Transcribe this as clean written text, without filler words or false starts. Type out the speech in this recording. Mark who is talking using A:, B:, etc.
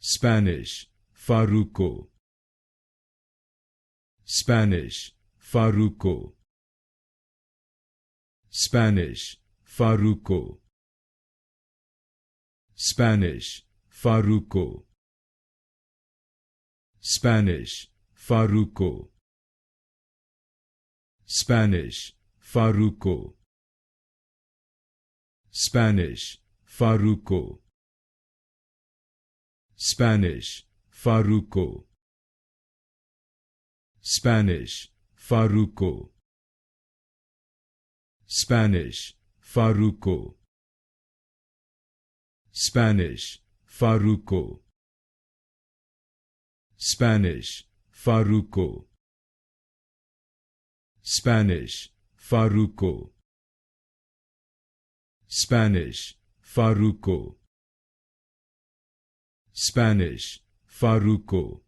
A: Spanish, Farruko. Spanish, Farruko. Spanish, Farruko. Spanish, Farruko. Spanish, Farruko. Spanish, Farruko. Spanish, Farruko. Spanish, Farruko. Spanish, Farruko. Spanish, Farruko. Spanish, Farruko. Spanish, Farruko. Spanish, Farruko. Spanish, Farruko. Spanish, Farruko.